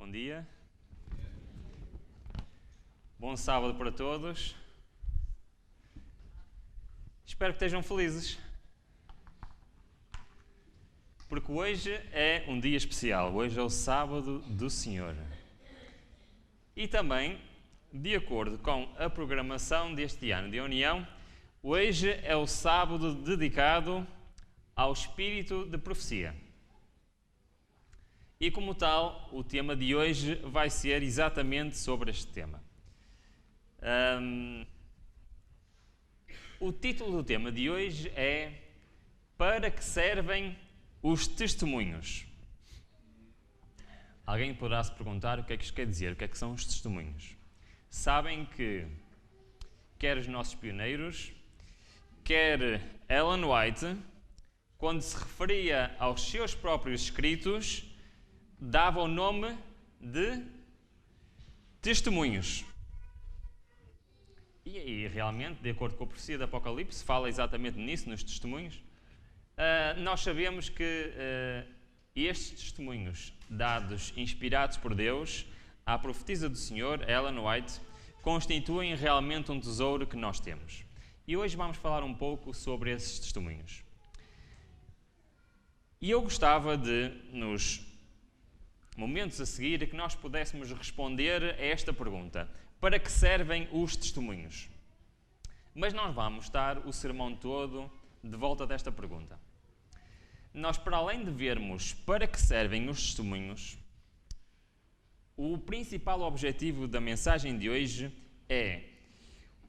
Bom dia. Bom sábado para todos. Espero que estejam felizes. Porque hoje é um dia especial. Hoje é o sábado do Senhor. E também, de acordo com a programação deste ano de União, hoje é o sábado dedicado ao espírito de profecia. E como tal, o tema de hoje vai ser exatamente sobre este tema. O título do tema de hoje é Para que servem os testemunhos? Alguém poderá se perguntar o que é que isto quer dizer, o que é que são os testemunhos? Sabem que quer os nossos pioneiros, quer Ellen White, quando se referia aos seus próprios escritos, dava o nome de testemunhos. E aí, realmente, de acordo com a profecia do Apocalipse, fala exatamente nisso, nos testemunhos. Nós sabemos que estes testemunhos, dados, inspirados por Deus, à profetisa do Senhor, Ellen White, constituem realmente um tesouro que nós temos. E hoje vamos falar um pouco sobre esses testemunhos. E eu gostava de, nos momentos a seguir, que nós pudéssemos responder a esta pergunta: para que servem os testemunhos? Mas nós vamos estar o sermão todo de volta desta pergunta. Nós, para além de vermos para que servem os testemunhos, o principal objetivo da mensagem de hoje é: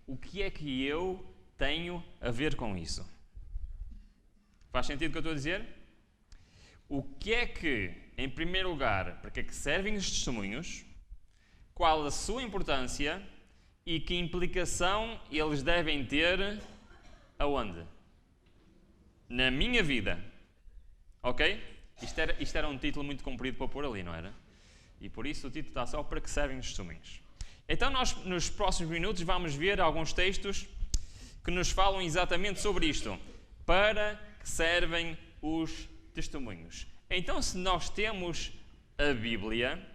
o que é que eu tenho a ver com isso? Faz sentido o que eu estou a dizer? O que é que, em primeiro lugar, para que é que servem os testemunhos? Qual a sua importância e que implicação eles devem ter aonde? Na minha vida. Ok? Isto era um título muito comprido para pôr ali, não era? E por isso o título está só para que servem os testemunhos. Então nós, nos próximos minutos, vamos ver alguns textos que nos falam exatamente sobre isto. Para que servem os testemunhos? Então, se nós temos a Bíblia,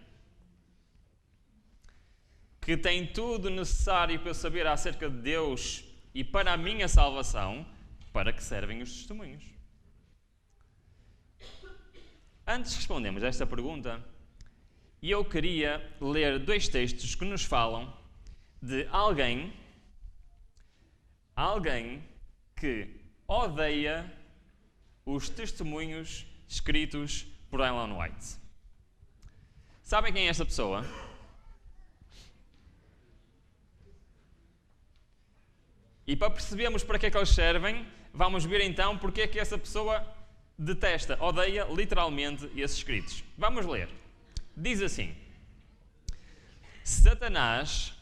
que tem tudo necessário para eu saber acerca de Deus e para a minha salvação, para que servem os testemunhos? Antes de respondermos a esta pergunta, eu queria ler dois textos que nos falam de alguém que odeia os testemunhos escritos por Ellen White. Sabem quem é esta pessoa? E para percebermos para que é que eles servem, vamos ver então porque é que essa pessoa detesta, odeia literalmente esses escritos. Vamos ler. Diz assim: Satanás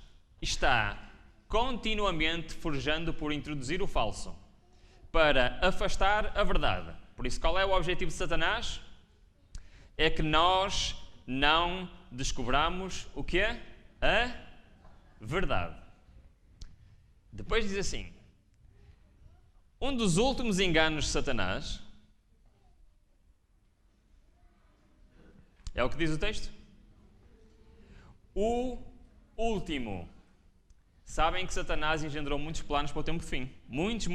está continuamente forjando por introduzir o falso, para afastar a verdade. Por isso, qual é o objetivo de Satanás? É que nós não descobramos o que é a verdade. Depois diz assim: um dos últimos enganos de Satanás é o que diz o texto? O último. Sabem que Satanás engendrou muitos planos para o tempo de fim. Muitos.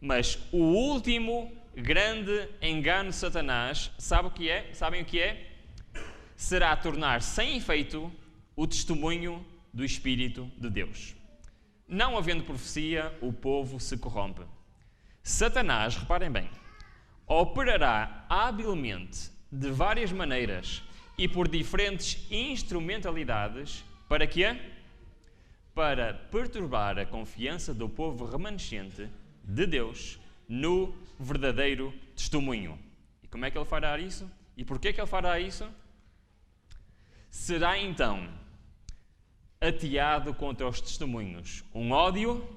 Mas o último grande engano de Satanás, sabem o que é? Será tornar sem efeito o testemunho do Espírito de Deus. Não havendo profecia, o povo se corrompe. Satanás, reparem bem, operará habilmente de várias maneiras e por diferentes instrumentalidades para quê? Para perturbar a confiança do povo remanescente de Deus no verdadeiro testemunho. E como é que ele fará isso? E porquê que ele fará isso? Será então ateado contra os testemunhos um ódio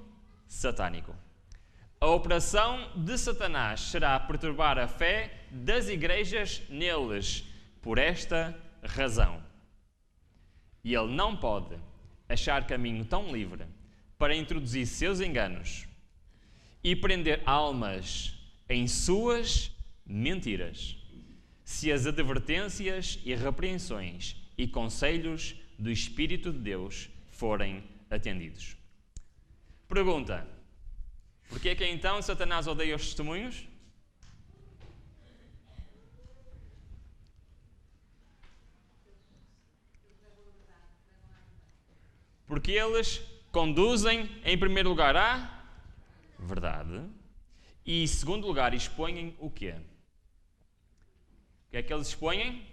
satânico. A operação de Satanás será perturbar a fé das igrejas neles, por esta razão. E ele não pode achar caminho tão livre para introduzir seus enganos e prender almas em suas mentiras, se as advertências e repreensões e conselhos do Espírito de Deus forem atendidos. Pergunta: porquê é que então Satanás odeia os testemunhos? Porque eles conduzem, em primeiro lugar, à verdade e, em segundo lugar, expõem o quê? O que é que eles expõem?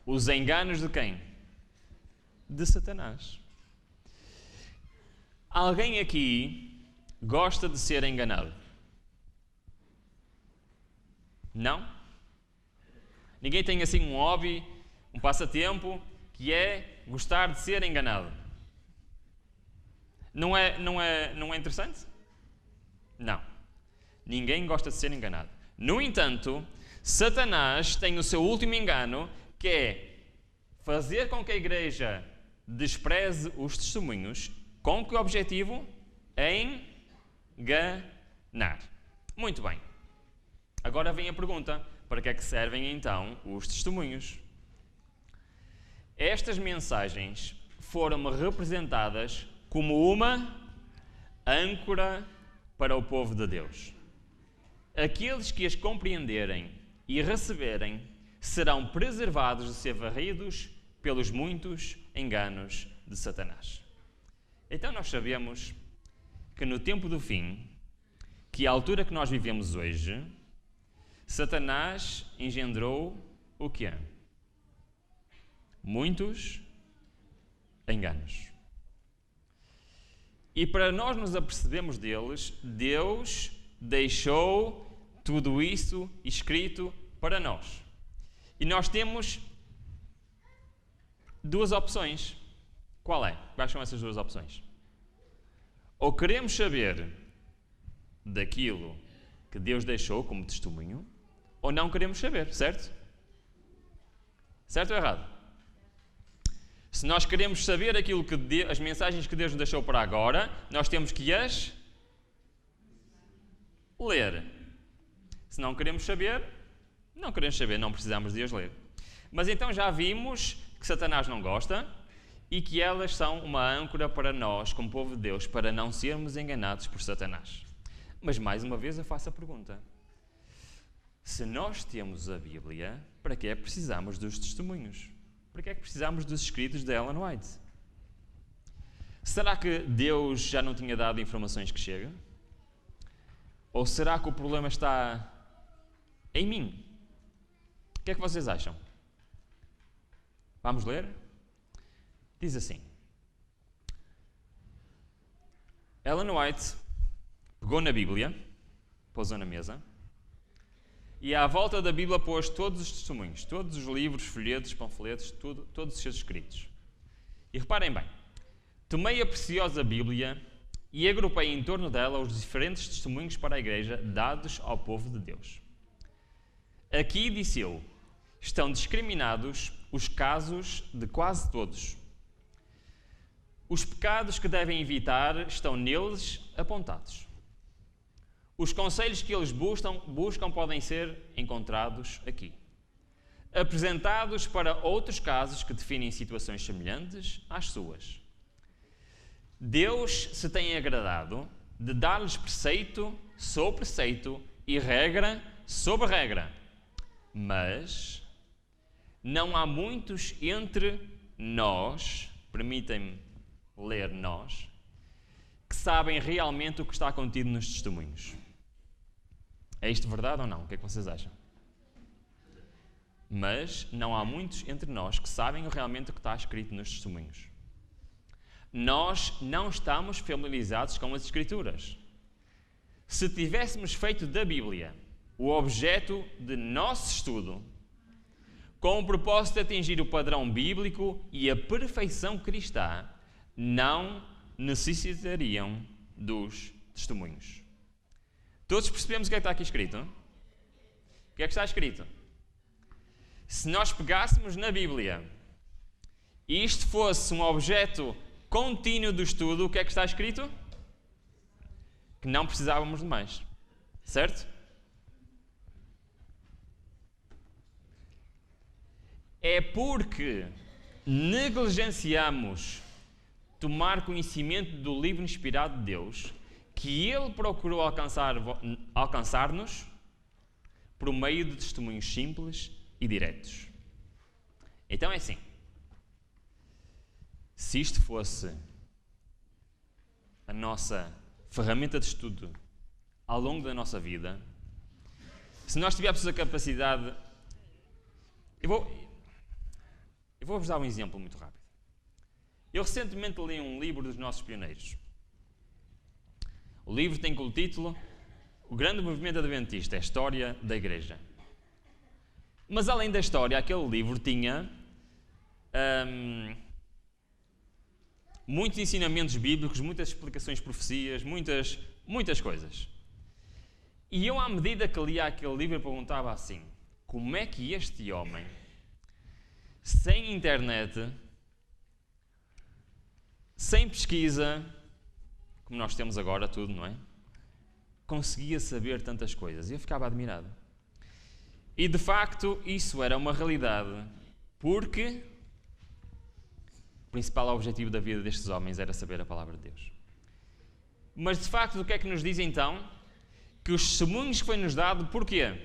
Os enganos de quem? De Satanás. Alguém aqui gosta de ser enganado? Não? Ninguém tem assim um hobby, um passatempo, que é gostar de ser enganado? Não é interessante? Não. Ninguém gosta de ser enganado. No entanto, Satanás tem o seu último engano, que é fazer com que a igreja despreze os testemunhos. Com que objetivo? Enganar. Muito bem. Agora vem a pergunta: para que é que servem então os testemunhos? Estas mensagens foram representadas como uma âncora para o povo de Deus. Aqueles que as compreenderem e receberem serão preservados de ser varridos pelos muitos enganos de Satanás. Então nós sabemos que no tempo do fim, que é a altura que nós vivemos hoje, Satanás engendrou o quê? Muitos enganos. E para nós nos apercebermos deles, Deus deixou tudo isso escrito para nós. E nós temos duas opções. Qual é? Quais são essas duas opções? Ou queremos saber daquilo que Deus deixou como testemunho, ou não queremos saber, certo? Certo ou errado? Se nós queremos saber aquilo que as mensagens que Deus nos deixou para agora, nós temos que as ler. Se não queremos saber, não precisamos de as ler. Mas então já vimos que Satanás não gosta e que elas são uma âncora para nós, como povo de Deus, para não sermos enganados por Satanás. Mas mais uma vez eu faço a pergunta: se nós temos a Bíblia, para que é que precisamos dos testemunhos? Para que é que precisamos dos escritos de Ellen White? Será que Deus já não tinha dado informações que chegam? Ou será que o problema está em mim? O que é que vocês acham? Vamos ler? Diz assim: Ellen White pegou na Bíblia, pôs-a na mesa, e à volta da Bíblia pôs todos os testemunhos, todos os livros, folhetos, panfletos, todos os seus escritos. E reparem bem, tomei a preciosa Bíblia e agrupei em torno dela os diferentes testemunhos para a Igreja dados ao povo de Deus. Aqui, disse eu, estão discriminados os casos de quase todos. Os pecados que devem evitar estão neles apontados. Os conselhos que eles buscam podem ser encontrados aqui. Apresentados para outros casos que definem situações semelhantes às suas. Deus se tem agradado de dar-lhes preceito sobre preceito e regra sobre regra. Mas não há muitos entre nós, permitem-me ler nós, que sabem realmente o que está contido nos testemunhos. É isto verdade ou não? O que é que vocês acham? Mas não há muitos entre nós que sabem realmente o que está escrito nos testemunhos. Nós não estamos familiarizados com as Escrituras. Se tivéssemos feito da Bíblia o objeto de nosso estudo, com o propósito de atingir o padrão bíblico e a perfeição cristã, não necessitariam dos testemunhos. Todos percebemos o que é que está aqui escrito? O que é que está escrito? Se nós pegássemos na Bíblia e isto fosse um objeto contínuo do estudo, o que é que está escrito? Que não precisávamos de mais. Certo? é porque negligenciamos tomar conhecimento do livro inspirado de Deus que Ele procurou alcançar-nos por meio de testemunhos simples e diretos. Então é assim, se isto fosse a nossa ferramenta de estudo ao longo da nossa vida, se nós tivéssemos a capacidade... Eu vou-vos dar um exemplo muito rápido. Eu recentemente li um livro dos nossos pioneiros. O livro tem como título O Grande Movimento Adventista, a História da Igreja. Mas além da história, aquele livro tinha muitos ensinamentos bíblicos, muitas explicações de profecias, muitas coisas. E eu, à medida que lia aquele livro, perguntava assim, como é que este homem, sem internet, sem pesquisa, como nós temos agora tudo, não é? Conseguia saber tantas coisas. E eu ficava admirado. E, de facto, isso era uma realidade, porque o principal objetivo da vida destes homens era saber a palavra de Deus. Mas, de facto, o que é que nos diz, então? Que os testemunhos que foi-nos dado, porquê?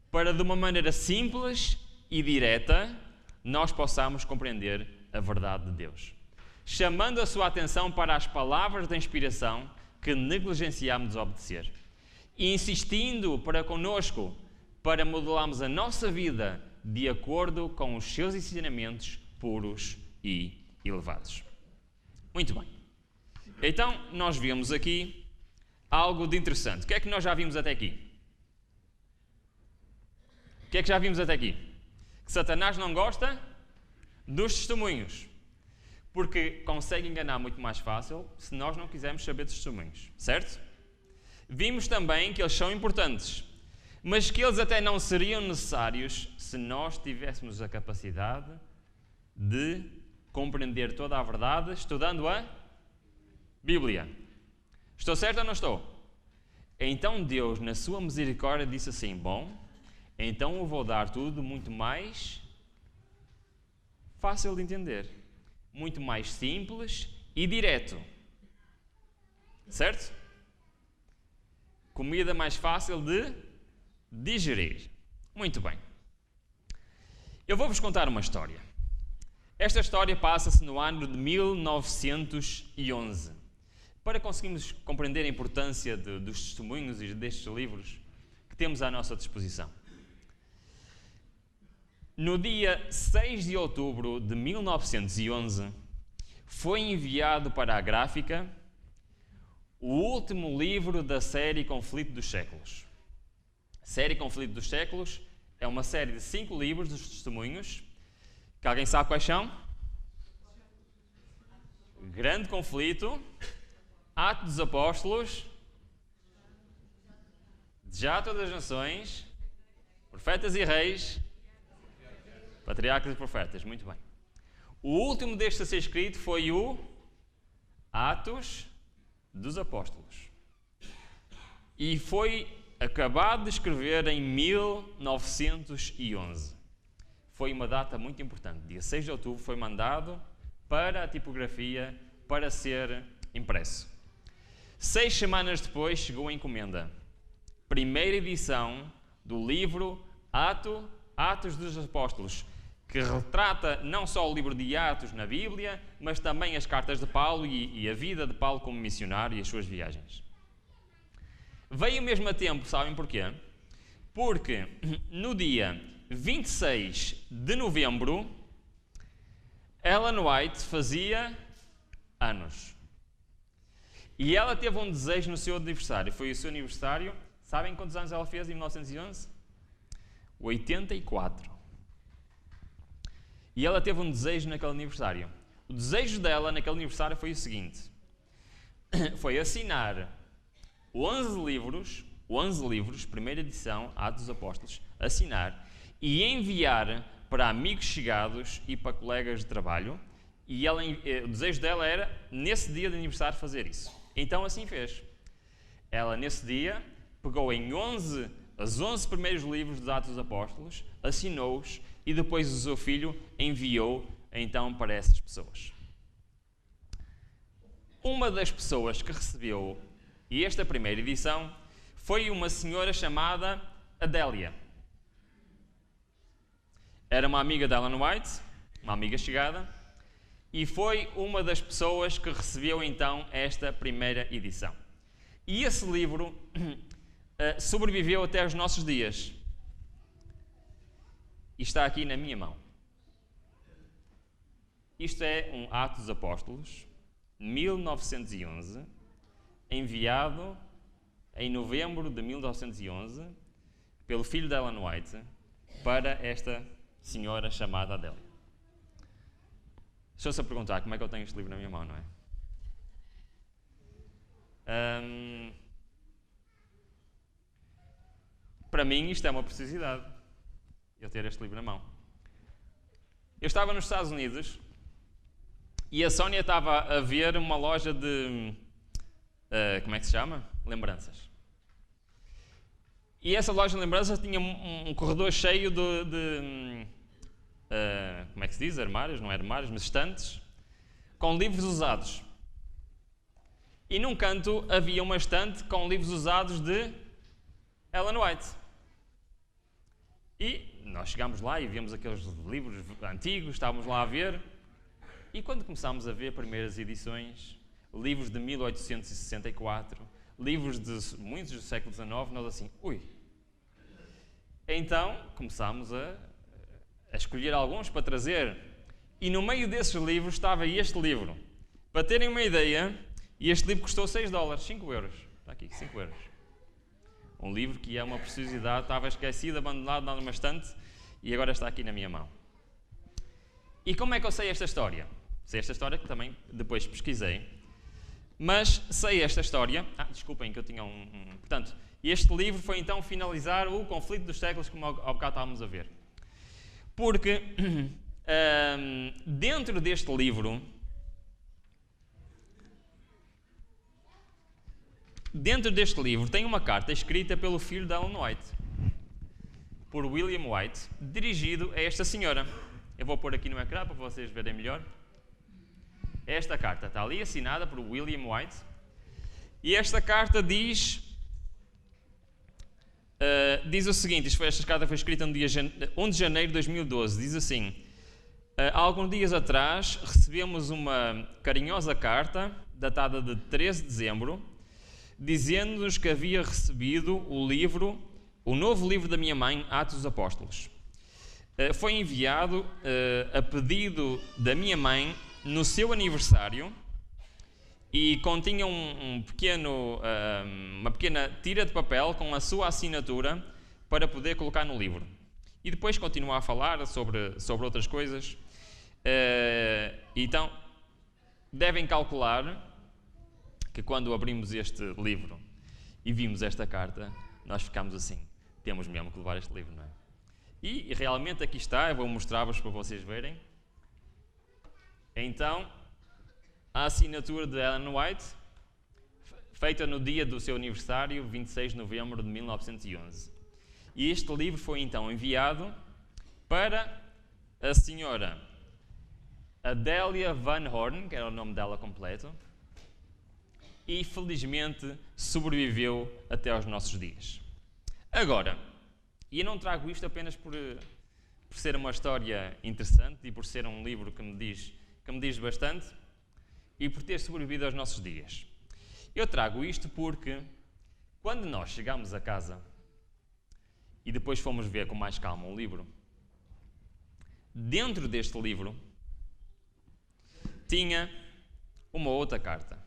Para, de uma maneira simples e direta, nós possamos compreender a verdade de Deus. Chamando a sua atenção para as palavras da inspiração que negligenciámos desobedecer. E insistindo para conosco, para modelarmos a nossa vida de acordo com os seus ensinamentos puros e elevados. Muito bem. Então, nós vimos aqui algo de interessante. O que é que nós já vimos até aqui? O que é que já vimos até aqui? Que Satanás não gosta dos testemunhos. Porque consegue enganar muito mais fácil se nós não quisermos saber de testemunhos. Certo? Vimos também que eles são importantes, mas que eles até não seriam necessários se nós tivéssemos a capacidade de compreender toda a verdade estudando a Bíblia. Estou certo ou não estou? Então Deus, na sua misericórdia, disse assim, bom, então eu vou dar tudo muito mais fácil de entender, muito mais simples e direto. Certo? Comida mais fácil de digerir. Muito bem. Eu vou-vos contar uma história. Esta história passa-se no ano de 1911. Para conseguirmos compreender a importância dos testemunhos e destes livros que temos à nossa disposição. No dia 6 de outubro de 1911, foi enviado para a gráfica o último livro da série Conflito dos Séculos. A série Conflito dos Séculos é uma série de 5 livros dos testemunhos, que alguém sabe quais são? Grande Conflito, Atos dos Apóstolos, Desato das Nações, Profetas e Reis, Patriarcas e Profetas. Muito bem. O último destes a ser escrito foi o Atos dos Apóstolos. E foi acabado de escrever em 1911. Foi uma data muito importante. Dia 6 de outubro foi mandado para a tipografia para ser impresso. 6 semanas depois chegou a encomenda. Primeira edição do livro Atos dos Apóstolos, que retrata não só o livro de Atos na Bíblia, mas também as cartas de Paulo e a vida de Paulo como missionário e as suas viagens. Veio mesmo a tempo, sabem porquê? Porque no dia 26 de novembro, Ellen White fazia anos. E ela teve um desejo no seu aniversário. Foi o seu aniversário. Sabem quantos anos ela fez em 1911? 84. E ela teve um desejo naquele aniversário. O desejo dela naquele aniversário foi o seguinte. Foi assinar 11 livros, primeira edição, Atos dos Apóstolos, assinar e enviar para amigos chegados e para colegas de trabalho. E o desejo dela era, nesse dia de aniversário, fazer isso. Então assim fez. Ela, nesse dia, pegou em 11 os 11 primeiros livros dos Atos dos Apóstolos, assinou-os e depois o seu filho enviou então para essas pessoas. Uma das pessoas que recebeu esta primeira edição foi uma senhora chamada Adélia. Era uma amiga de Ellen White, uma amiga chegada, e foi uma das pessoas que recebeu então esta primeira edição. E esse livro sobreviveu até aos nossos dias. E está aqui na minha mão. Isto é um Atos dos Apóstolos, 1911, enviado em novembro de 1911 pelo filho de Ellen White para esta senhora chamada Adélia. Estou-se a perguntar como é que eu tenho este livro na minha mão, não é? Para mim isto é uma precisidade, eu ter este livro na mão. Eu estava nos Estados Unidos e a Sónia estava a ver uma loja de, como é que se chama? Lembranças. E essa loja de lembranças tinha um corredor cheio de como é que se diz? Armários, não é armários, mas estantes, com livros usados. E num canto havia uma estante com livros usados de Ellen White. E nós chegámos lá e vimos aqueles livros antigos, estávamos lá a ver. E quando começámos a ver primeiras edições, livros de 1864, livros de muitos do século XIX, nós assim, ui. Então começámos a escolher alguns para trazer. E no meio desses livros estava este livro. Para terem uma ideia, este livro custou $6, 5 euros. Está aqui, 5 euros. Um livro que é uma preciosidade, estava esquecido, abandonado numa estante e agora está aqui na minha mão. E como é que eu sei esta história? Sei esta história que também depois pesquisei, mas sei esta história... desculpem que eu tinha Portanto, este livro foi então finalizar o conflito dos séculos, como ao bocado estávamos a ver. Porque dentro deste livro... Dentro deste livro tem uma carta escrita pelo filho de Ellen White, por William White, dirigido a esta senhora. Eu vou pôr aqui no ecrã para vocês verem melhor. Esta carta está ali assinada por William White. E esta carta diz o seguinte, esta carta foi escrita no dia 1 de janeiro de 2012, diz assim: há alguns dias atrás recebemos uma carinhosa carta, datada de 13 de dezembro, dizendo-nos que havia recebido o novo livro da minha mãe, Atos dos Apóstolos. Foi enviado a pedido da minha mãe no seu aniversário e continha uma pequena tira de papel com a sua assinatura para poder colocar no livro. E depois continua a falar sobre outras coisas. Então, devem calcular que quando abrimos este livro e vimos esta carta, nós ficámos assim, temos mesmo que levar este livro, não é? E realmente aqui está, eu vou mostrar-vos para vocês verem. Então, a assinatura de Ellen White, feita no dia do seu aniversário, 26 de novembro de 1911. E este livro foi então enviado para a senhora Adélia Van Horn, que era o nome dela completo, e felizmente sobreviveu até aos nossos dias. Agora, e eu não trago isto apenas por ser uma história interessante e por ser um livro que me diz bastante e por ter sobrevivido aos nossos dias. Eu trago isto porque quando nós chegámos a casa e depois fomos ver com mais calma o livro, dentro deste livro tinha uma outra carta,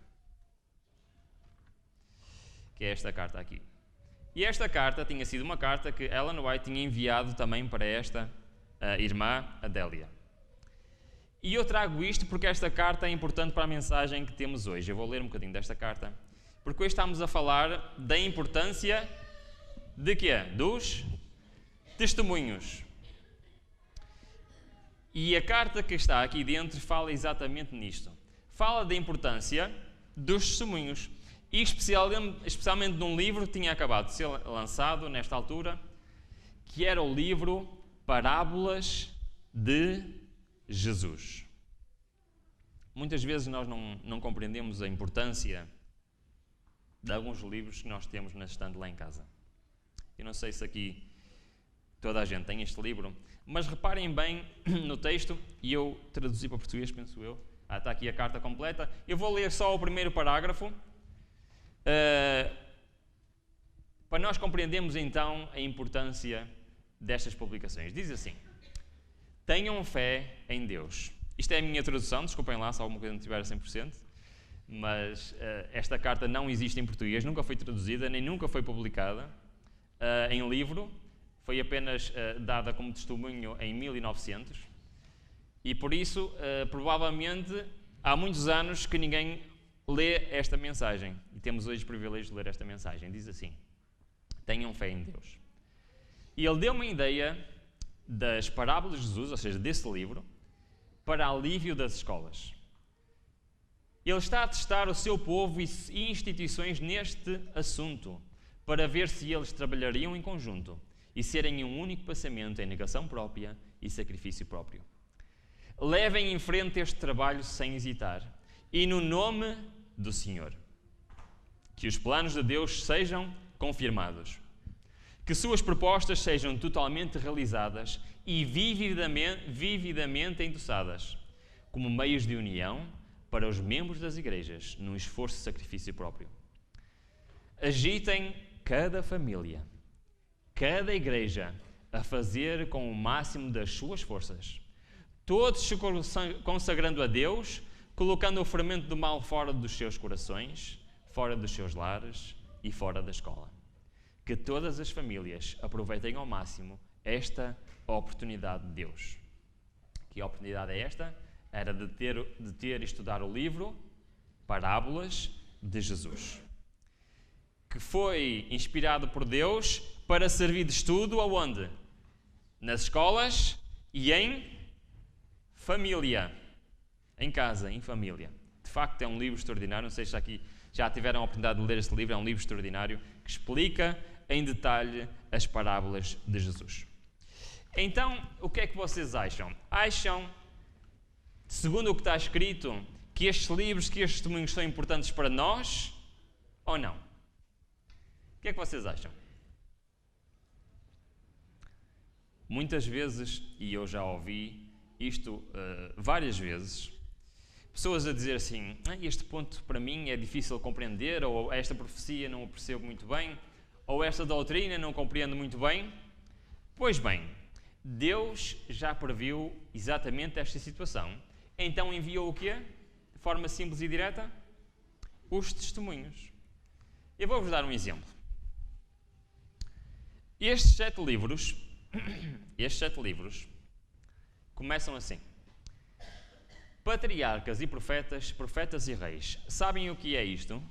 que é esta carta aqui. E esta carta tinha sido uma carta que Ellen White tinha enviado também para esta irmã Adélia. E eu trago isto porque esta carta é importante para a mensagem que temos hoje. Eu vou ler um bocadinho desta carta, porque hoje estamos a falar da importância de quê? Dos testemunhos. E a carta que está aqui dentro fala exatamente nisto. Fala da importância dos testemunhos. e especialmente num livro que tinha acabado de ser lançado nesta altura, que era o livro Parábolas de Jesus. Muitas vezes nós não compreendemos a importância de alguns livros que nós temos na estante lá em casa. Eu não sei se aqui toda a gente tem este livro, mas reparem bem no texto, e eu traduzi para português, penso eu. Está aqui a carta completa. Eu vou ler só o primeiro parágrafo, para nós compreendermos então a importância destas publicações. Diz assim: tenham fé em Deus. Isto é a minha tradução, desculpem lá se alguma coisa não estiver a 100%, mas esta carta não existe em português, nunca foi traduzida, nem nunca foi publicada em livro, foi apenas dada como testemunho em 1900, e por isso, provavelmente, há muitos anos que ninguém lê esta mensagem, e temos hoje o privilégio de ler esta mensagem. Diz assim: tenham fé em Deus. E ele deu uma ideia das parábolas de Jesus, ou seja, desse livro, para alívio das escolas. Ele está a testar o seu povo e instituições neste assunto, para ver se eles trabalhariam em conjunto e serem um único pensamento em negação própria e sacrifício próprio. Levem em frente este trabalho sem hesitar, e no nome do Senhor. Que os planos de Deus sejam confirmados. Que suas propostas sejam totalmente realizadas e vividamente endossadas, como meios de união para os membros das igrejas, num esforço de sacrifício próprio. Agitem cada família, cada igreja, a fazer com o máximo das suas forças, todos se consagrando a Deus, colocando o fermento do mal fora dos seus corações, fora dos seus lares e fora da escola. Que todas as famílias aproveitem ao máximo esta oportunidade de Deus. Que oportunidade é esta? Era de ter e estudar o livro Parábolas de Jesus, que foi inspirado por Deus para servir de estudo aonde? Nas escolas e em família. Em casa, em família. De facto, é um livro extraordinário. Não sei se aqui já tiveram a oportunidade de ler este livro. É um livro extraordinário que explica em detalhe as parábolas de Jesus. Então, o que é que vocês acham? Acham, segundo o que está escrito, que estes livros, que estes testemunhos são importantes para nós ou não? O que é que vocês acham? Muitas vezes, e eu já ouvi isto várias vezes, pessoas a dizer assim: este ponto para mim é difícil compreender, ou esta profecia não o percebo muito bem, ou esta doutrina não compreendo muito bem. Pois bem, Deus já previu exatamente esta situação. Então enviou o quê? De forma simples e direta? Os testemunhos. Eu vou-vos dar um exemplo. Estes 7 livros começam assim: patriarcas e profetas, profetas e reis. Sabem o que é isto?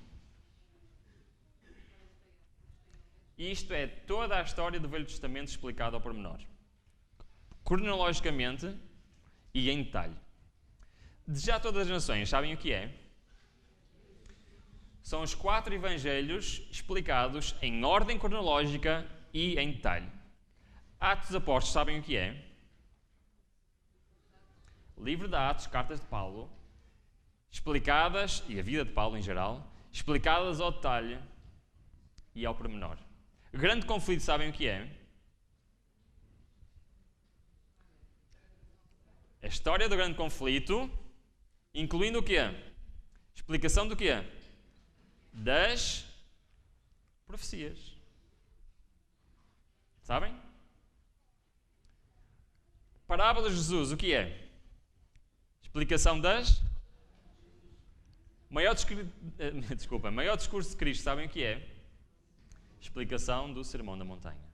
Isto é toda a história do Velho Testamento explicada ao pormenor, cronologicamente e em detalhe. De já todas as nações, sabem o que é? São os 4 evangelhos explicados em ordem cronológica e em detalhe. Atos dos Apóstolos, sabem o que é? Livro de Atos, cartas de Paulo, explicadas, e a vida de Paulo em geral, explicadas ao detalhe e ao pormenor. O grande conflito, sabem o que é? A história do grande conflito, incluindo o quê? Explicação do quê? Das profecias. Sabem? Parábola de Jesus, o que é? Explicação das... Maior discurso de Cristo, sabem o que é? Explicação do Sermão da Montanha.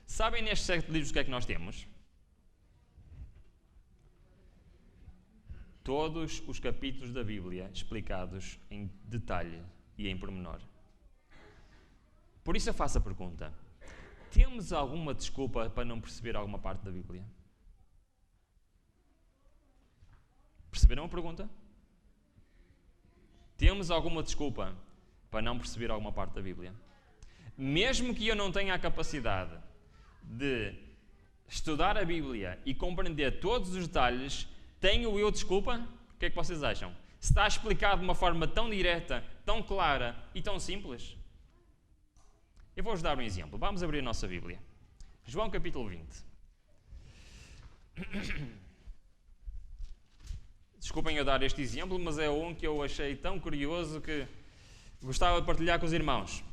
Sabem nestes 7 livros o que é que nós temos? Todos os capítulos da Bíblia explicados em detalhe e em pormenor. Por isso eu faço a pergunta: temos alguma desculpa para não perceber alguma parte da Bíblia? Perceberam a pergunta? Temos alguma desculpa para não perceber alguma parte da Bíblia. Mesmo que eu não tenha a capacidade de estudar a Bíblia e compreender todos os detalhes, tenho eu desculpa? O que é que vocês acham? Se está explicado de uma forma tão direta, tão clara e tão simples? Eu vou-vos dar um exemplo. Vamos abrir a nossa Bíblia. João capítulo 20. Desculpem eu dar este exemplo, mas é um que eu achei tão curioso que gostava de partilhar com os irmãos.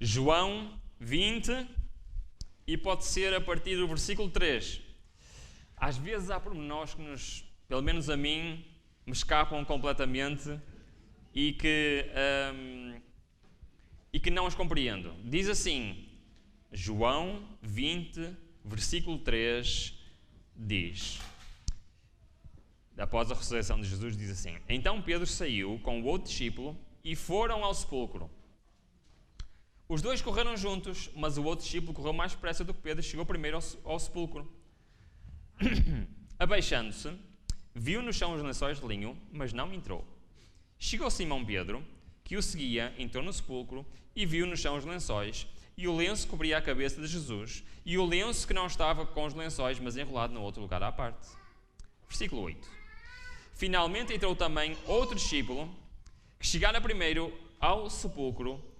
João 20, e pode ser a partir do versículo 3. Às vezes há pormenores que pelo menos a mim, me escapam completamente e que não os compreendo. Diz assim, João 20, versículo 3, diz, após a ressurreição de Jesus, diz assim, então Pedro saiu com o outro discípulo e foram ao sepulcro. Os dois correram juntos, mas o outro discípulo correu mais depressa do que Pedro e chegou primeiro ao sepulcro. Abaixando-se, viu no chão os lençóis de linho, mas não entrou. Chegou Simão Pedro, que o seguia, entrou no sepulcro e viu no chão os lençóis, e o lenço cobria a cabeça de Jesus, e o lenço que não estava com os lençóis, mas enrolado no outro lugar à parte. Versículo 8. Finalmente entrou também outro discípulo, que chegara primeiro ao sepulcro,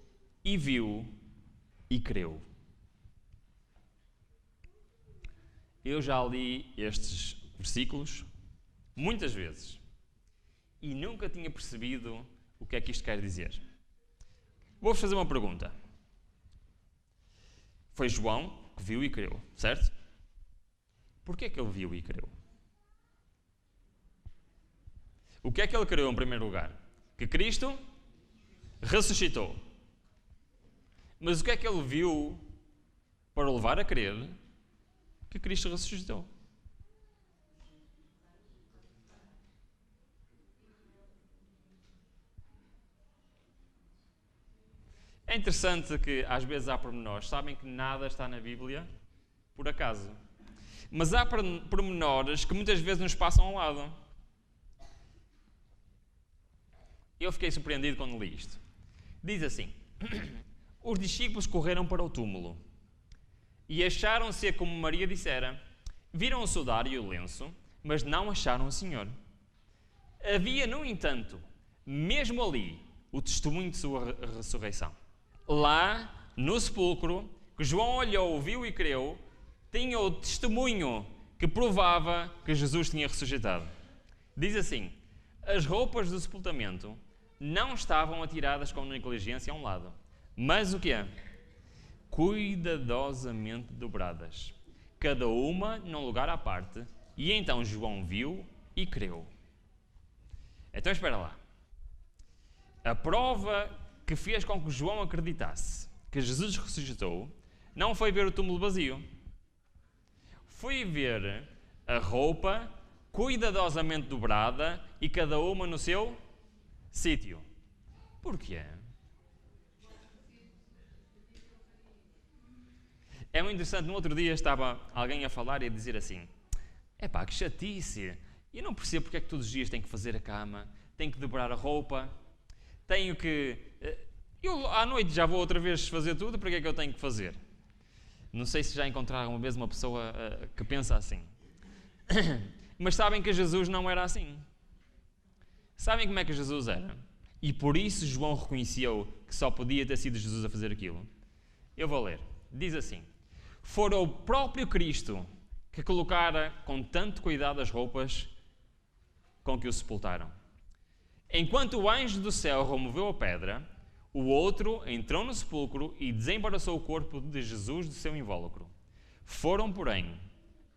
e viu e creu. Eu já li estes versículos muitas vezes e nunca tinha percebido o que é que isto quer dizer. Vou-vos fazer uma pergunta. Foi João que viu e creu, certo? Porquê que ele viu e creu? O que é que ele creu em primeiro lugar? Que Cristo ressuscitou. Mas o que é que ele viu para o levar a crer que Cristo ressuscitou? É interessante que às vezes há pormenores, sabem que nada está na Bíblia por acaso. Mas há pormenores que muitas vezes nos passam ao lado. Eu fiquei surpreendido quando li isto. Diz assim, os discípulos correram para o túmulo e acharam-se como Maria dissera, viram o sudário e o lenço, mas não acharam o Senhor. Havia, no entanto, mesmo ali, o testemunho de sua ressurreição. Lá, no sepulcro, que João olhou, viu e creu, tinha o testemunho que provava que Jesus tinha ressuscitado. Diz assim, as roupas do sepultamento não estavam atiradas com negligência a um lado, mas o que é? Cuidadosamente dobradas, cada uma num lugar à parte, e então João viu e creu. Então espera lá. A prova que fez com que João acreditasse que Jesus ressuscitou não foi ver o túmulo vazio. Foi ver a roupa cuidadosamente dobrada e cada uma no seu sítio. Porquê? É muito interessante, no outro dia estava alguém a falar e a dizer assim, epá, que chatice, eu não percebo porque é que todos os dias tenho que fazer a cama, tenho que dobrar a roupa, tenho que... Eu à noite já vou outra vez fazer tudo, para que é que eu tenho que fazer? Não sei se já encontraram uma vez uma pessoa que pensa assim. Mas sabem que Jesus não era assim. Sabem como é que Jesus era? E por isso João reconheceu que só podia ter sido Jesus a fazer aquilo. Eu vou ler. Diz assim, fora o próprio Cristo que colocara com tanto cuidado as roupas com que o sepultaram. Enquanto o anjo do céu removeu a pedra, o outro entrou no sepulcro e desembaraçou o corpo de Jesus do seu invólucro. Foram, porém,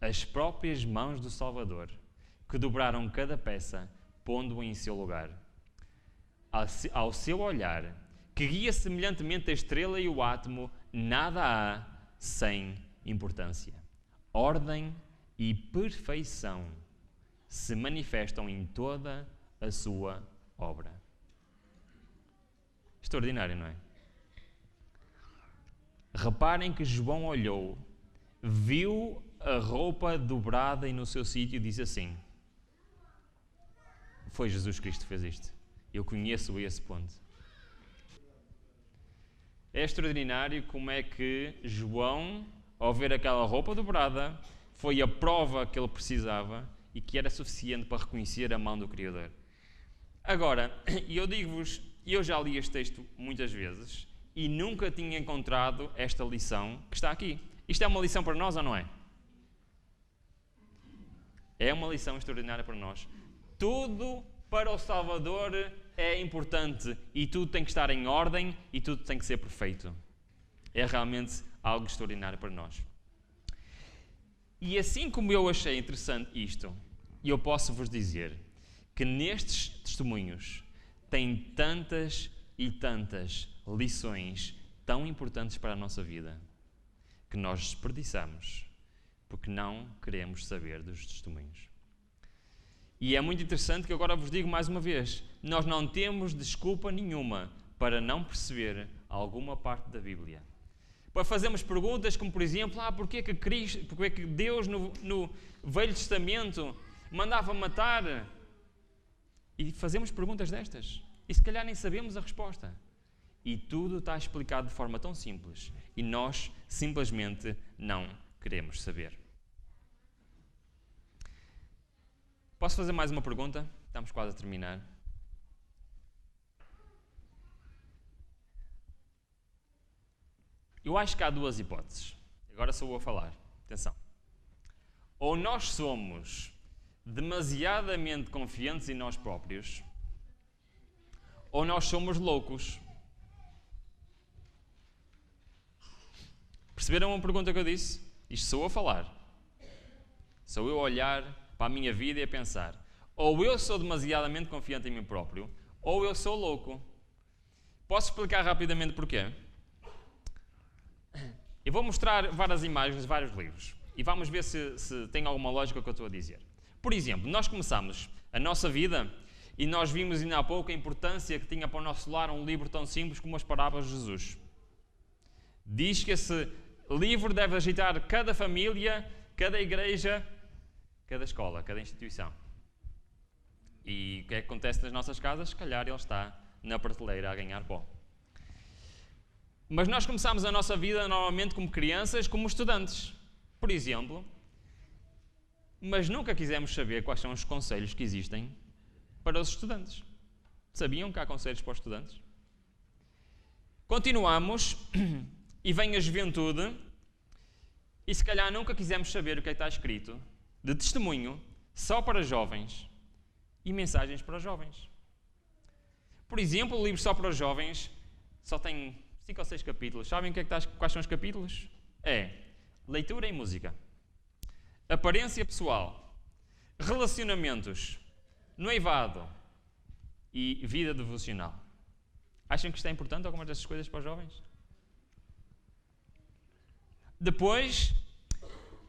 as próprias mãos do Salvador que dobraram cada peça, pondo-a em seu lugar. Ao seu olhar, que guia semelhantemente a estrela e o átomo, nada há sem importância. Ordem e perfeição se manifestam em toda a sua obra. Extraordinário, não é? Reparem que João olhou, viu a roupa dobrada e no seu sítio e disse assim, foi Jesus Cristo que fez isto. Eu conheço a esse ponto. É extraordinário como é que João, ao ver aquela roupa dobrada, foi a prova que ele precisava e que era suficiente para reconhecer a mão do Criador. Agora, eu digo-vos, eu já li este texto muitas vezes e nunca tinha encontrado esta lição que está aqui. Isto é uma lição para nós ou não é? É uma lição extraordinária para nós. Tudo para o Salvador é importante e tudo tem que estar em ordem e tudo tem que ser perfeito. É realmente algo extraordinário para nós. E assim como eu achei interessante isto, eu posso vos dizer que nestes testemunhos tem tantas e tantas lições tão importantes para a nossa vida que nós desperdiçamos porque não queremos saber dos testemunhos. E é muito interessante que agora vos digo mais uma vez, nós não temos desculpa nenhuma para não perceber alguma parte da Bíblia. Para fazermos perguntas como, por exemplo, porquê que Deus no Velho Testamento mandava matar? E fazemos perguntas destas. E se calhar nem sabemos a resposta. E tudo está explicado de forma tão simples. E nós simplesmente não queremos saber. Posso fazer mais uma pergunta? Estamos quase a terminar. Eu acho que há duas hipóteses. Agora sou eu a falar. Atenção. Ou nós somos demasiadamente confiantes em nós próprios, ou nós somos loucos. Perceberam a pergunta que eu disse? Isto sou eu a falar. Sou eu a olhar para a minha vida e a pensar. Ou eu sou demasiadamente confiante em mim próprio, ou eu sou louco. Posso explicar rapidamente porquê? Eu vou mostrar várias imagens de vários livros e vamos ver se tem alguma lógica o que eu estou a dizer. Por exemplo, nós começamos a nossa vida e nós vimos ainda há pouco a importância que tinha para o nosso lar um livro tão simples como as Parábolas de Jesus. Diz que esse livro deve agitar cada família, cada igreja, cada escola, cada instituição. E o que é que acontece nas nossas casas? Se calhar ele está na prateleira a ganhar pó. Mas nós começamos a nossa vida normalmente como crianças, como estudantes. Por exemplo, mas nunca quisemos saber quais são os conselhos que existem para os estudantes. Sabiam que há conselhos para os estudantes? Continuamos e vem a juventude e se calhar nunca quisemos saber o que é que está escrito de testemunho só para jovens e mensagens para os jovens. Por exemplo, o livro só para os jovens só tem 5 ou 6 capítulos. Sabem quais são os capítulos? É leitura e música, aparência pessoal, relacionamentos, noivado e vida devocional. Acham que isto é importante, algumas dessas coisas para os jovens? Depois,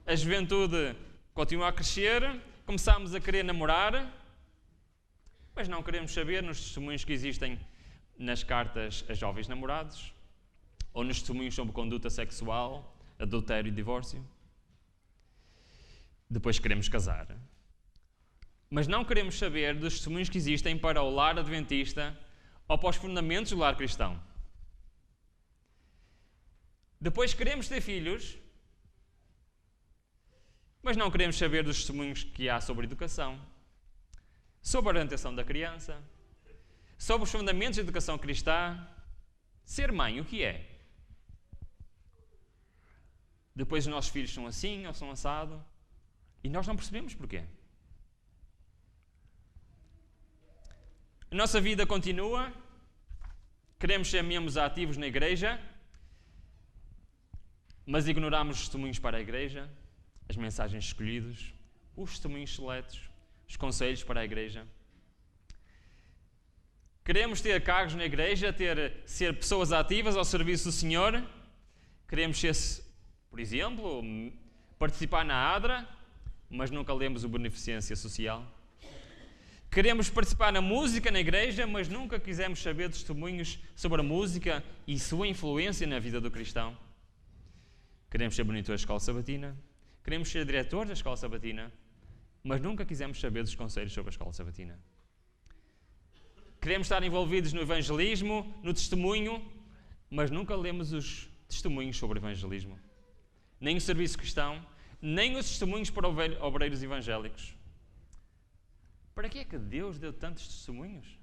a juventude continua a crescer, começamos a querer namorar, mas não queremos saber nos testemunhos que existem nas cartas a jovens namorados, ou nos testemunhos sobre conduta sexual, adultério e divórcio. Depois queremos casar. Mas não queremos saber dos testemunhos que existem para o lar adventista ou para os fundamentos do lar cristão. Depois queremos ter filhos, mas não queremos saber dos testemunhos que há sobre educação, sobre a orientação da criança, sobre os fundamentos da educação cristã. Ser mãe, o que é? Depois os nossos filhos são assim ou são assado e nós não percebemos porquê. A nossa vida continua, queremos ser membros ativos na igreja, mas ignoramos os testemunhos para a igreja, as mensagens escolhidas, os testemunhos seletos, os conselhos para a igreja. Queremos ter cargos na igreja, ser pessoas ativas ao serviço do Senhor. Queremos ser, por exemplo, participar na ADRA, mas nunca lemos o Beneficência Social. Queremos participar na música na igreja, mas nunca quisemos saber testemunhos sobre a música e sua influência na vida do cristão. Queremos ser monitores da escola sabatina. Queremos ser diretores da escola sabatina, mas nunca quisemos saber dos conselhos sobre a escola sabatina. Queremos estar envolvidos no evangelismo, no testemunho, mas nunca lemos os testemunhos sobre o evangelismo, nem o serviço cristão, nem os testemunhos para obreiros evangélicos. Para que é que Deus deu tantos testemunhos?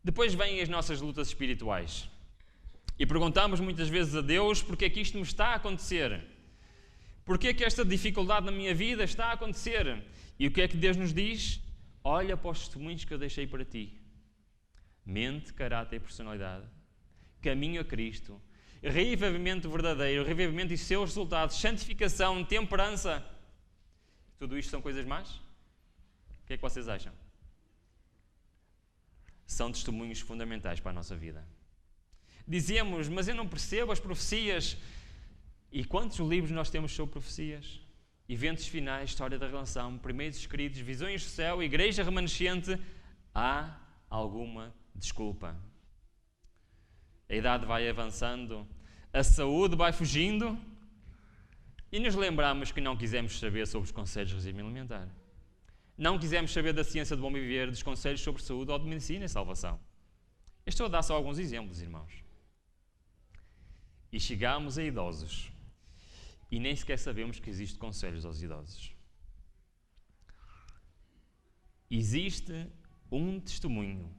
Depois vêm as nossas lutas espirituais. E perguntamos muitas vezes a Deus porque é que isto me está a acontecer. Porque é que esta dificuldade na minha vida está a acontecer? E o que é que Deus nos diz? Olha para os testemunhos que eu deixei para ti. Mente, caráter e personalidade. Caminho a Cristo. Reavivamento verdadeiro. Reavivamento e seus resultados. Santificação, temperança. Tudo isto são coisas más? O que é que vocês acham? São testemunhos fundamentais para a nossa vida. Dizemos, mas eu não percebo as profecias. E quantos livros nós temos sobre profecias? Eventos finais, história da relação, primeiros escritos, visões do céu, igreja remanescente. Há alguma desculpa. A idade vai avançando, a saúde vai fugindo e nos lembramos que não quisemos saber sobre os conselhos de regime alimentar. Não quisemos saber da ciência do bom viver, dos conselhos sobre saúde ou de medicina e salvação. Eu estou a dar só alguns exemplos, irmãos. E chegamos a idosos e nem sequer sabemos que existem conselhos aos idosos. Existe um testemunho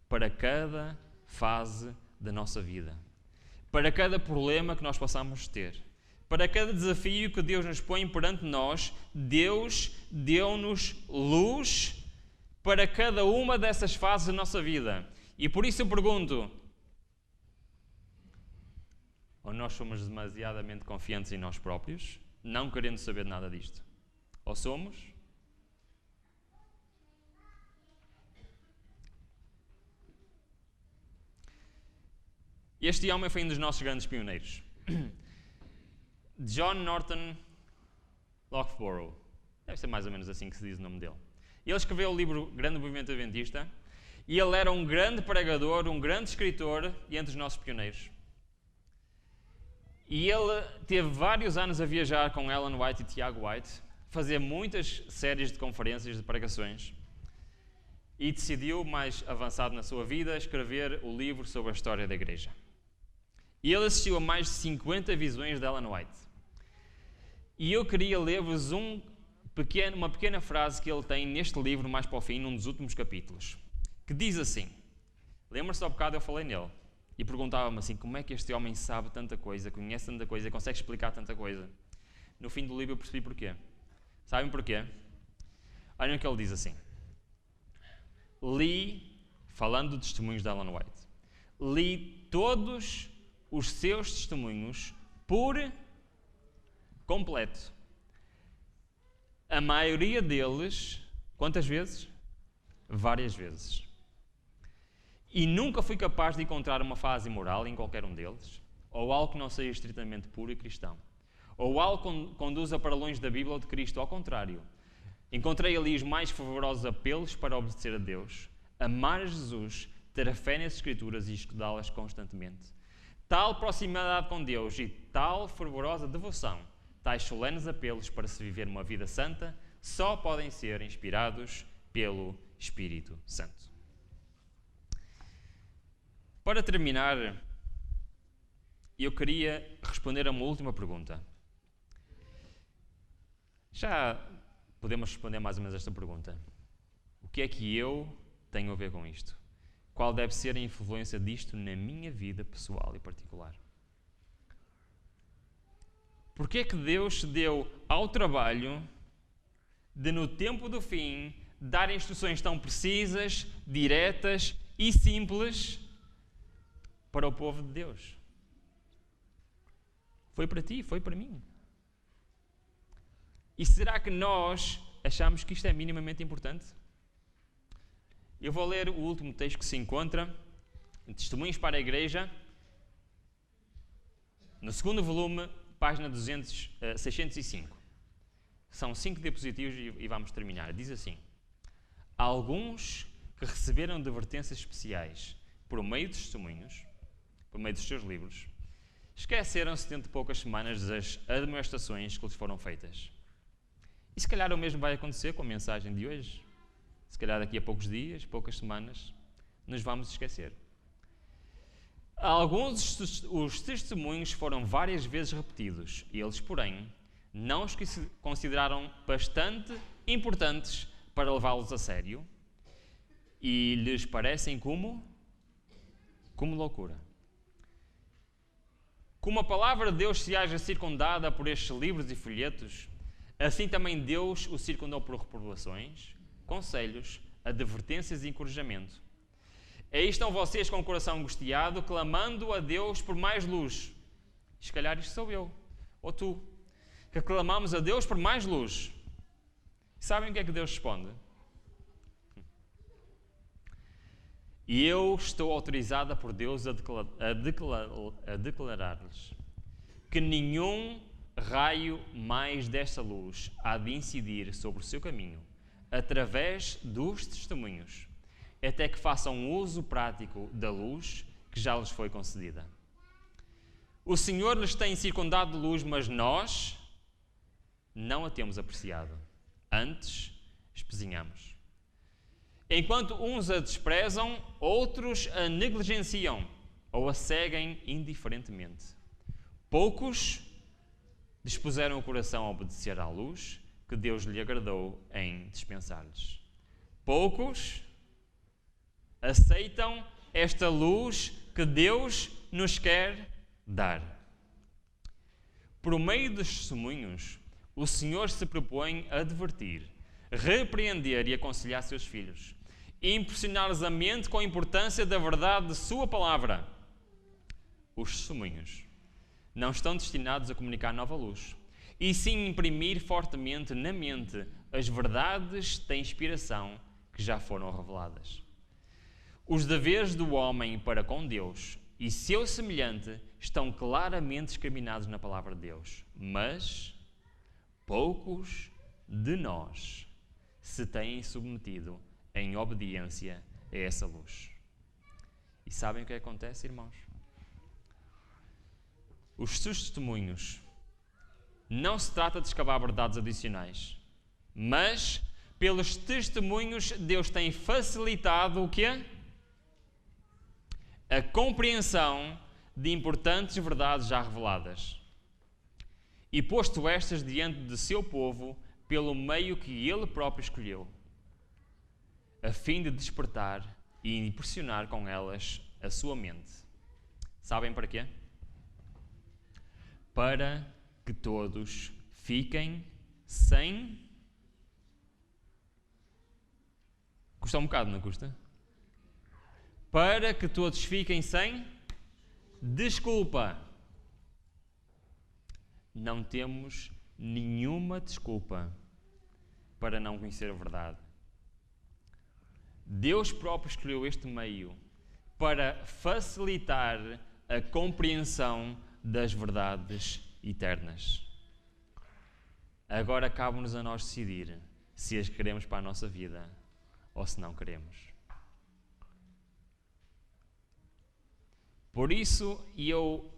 para cada fase da nossa vida, para cada problema que nós possamos ter, para cada desafio que Deus nos põe perante nós. Deus deu-nos luz para cada uma dessas fases da nossa vida. E por isso eu pergunto, ou nós somos demasiadamente confiantes em nós próprios, não querendo saber nada disto? Ou somos? Este homem foi um dos nossos grandes pioneiros. John Norton Loughborough. Deve ser mais ou menos assim que se diz o nome dele. Ele escreveu o livro Grande Movimento Adventista e ele era um grande pregador, um grande escritor e entre os nossos pioneiros. E ele teve vários anos a viajar com Ellen White e Tiago White, fazer muitas séries de conferências, de pregações, e decidiu, mais avançado na sua vida, escrever o livro sobre a história da igreja. E ele assistiu a mais de 50 visões de Ellen White. E eu queria ler-vos uma pequena frase que ele tem neste livro, mais para o fim, num dos últimos capítulos, que diz assim, lembra-se há bocado eu falei nele, e perguntava-me assim, como é que este homem sabe tanta coisa, conhece tanta coisa, consegue explicar tanta coisa? No fim do livro eu percebi porquê. Sabem porquê? Olhem o que ele diz assim. Falando de testemunhos de Ellen White, li todos os seus testemunhos por completo. A maioria deles, quantas vezes? Várias vezes. E nunca fui capaz de encontrar uma fase imoral em qualquer um deles, ou algo que não seja estritamente puro e cristão, ou algo que conduza para longe da Bíblia ou de Cristo. Ao contrário, encontrei ali os mais fervorosos apelos para obedecer a Deus, amar a Jesus, ter a fé nas Escrituras e estudá-las constantemente. Tal proximidade com Deus e tal fervorosa devoção, tais solenes apelos para se viver uma vida santa, só podem ser inspirados pelo Espírito Santo. Para terminar, eu queria responder a uma última pergunta. Já podemos responder mais ou menos esta pergunta. O que é que eu tenho a ver com isto? Qual deve ser a influência disto na minha vida pessoal e particular? Porque é que Deus se deu ao trabalho de, no tempo do fim, dar instruções tão precisas, diretas e simples para o povo de Deus? Foi para ti, foi para mim. E será que nós achamos que isto é minimamente importante? Eu vou ler o último texto que se encontra em Testemunhos para a Igreja, no segundo volume, página 605. São 5 diapositivos e vamos terminar. Diz assim: alguns que receberam advertências especiais por meio de testemunhos, por meio dos seus livros, esqueceram-se dentro de poucas semanas das admoestações que lhes foram feitas. E se calhar o mesmo vai acontecer com a mensagem de hoje. Se calhar daqui a poucos dias, poucas semanas, nos vamos esquecer. Os testemunhos foram várias vezes repetidos. Eles, porém, não os consideraram bastante importantes para levá-los a sério e lhes parecem como loucura. Como a palavra de Deus se haja circundada por estes livros e folhetos, assim também Deus o circundou por reprovações, conselhos, advertências e encorajamento. Aí estão vocês com o coração angustiado, clamando a Deus por mais luz. E se calhar isto sou eu, ou tu, que clamamos a Deus por mais luz. E sabem o que é que Deus responde? E eu estou autorizada por Deus a declarar-lhes que nenhum raio mais desta luz há de incidir sobre o seu caminho, através dos testemunhos, até que façam uso prático da luz que já lhes foi concedida. O Senhor lhes tem circundado de luz, mas nós não a temos apreciado. Antes, espezinhamos. Enquanto uns a desprezam, outros a negligenciam ou a seguem indiferentemente. Poucos dispuseram o coração a obedecer à luz que Deus lhe agradou em dispensar-lhes. Poucos aceitam esta luz que Deus nos quer dar. Por meio dos testemunhos, o Senhor se propõe a advertir, repreender e aconselhar seus filhos, e impressionar-lhes a mente com a importância da verdade de sua palavra. Os testemunhos não estão destinados a comunicar nova luz, e sim imprimir fortemente na mente as verdades da inspiração que já foram reveladas. Os deveres do homem para com Deus e seu semelhante estão claramente discriminados na palavra de Deus, mas poucos de nós se têm submetido em obediência a essa luz. E sabem o que acontece, irmãos? Os seus testemunhos não se trata de escavar verdades adicionais, mas pelos testemunhos Deus tem facilitado o quê? A compreensão de importantes verdades já reveladas e posto estas diante de seu povo pelo meio que ele próprio escolheu, a fim de despertar e impressionar com elas a sua mente. Sabem para quê? Para que todos fiquem sem... Custa um bocado, não custa? Para que todos fiquem sem desculpa. Não temos nenhuma desculpa para não conhecer a verdade. Deus próprio escolheu este meio para facilitar a compreensão das verdades eternas. Agora cabe-nos a nós decidir se as queremos para a nossa vida ou se não queremos. Por isso, eu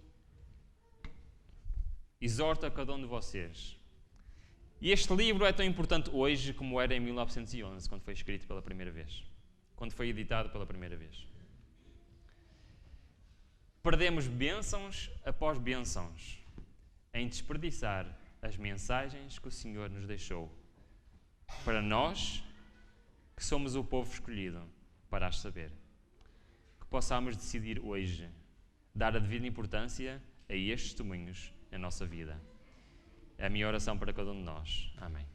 exorto a cada um de vocês. E este livro é tão importante hoje como era em 1911, quando foi escrito pela primeira vez. Quando foi editado pela primeira vez. Perdemos bênçãos após bênçãos em desperdiçar as mensagens que o Senhor nos deixou para nós, que somos o povo escolhido, para as saber. Que possamos decidir hoje dar a devida importância a estes testemunhos na nossa vida. É a minha oração para cada um de nós. Amém.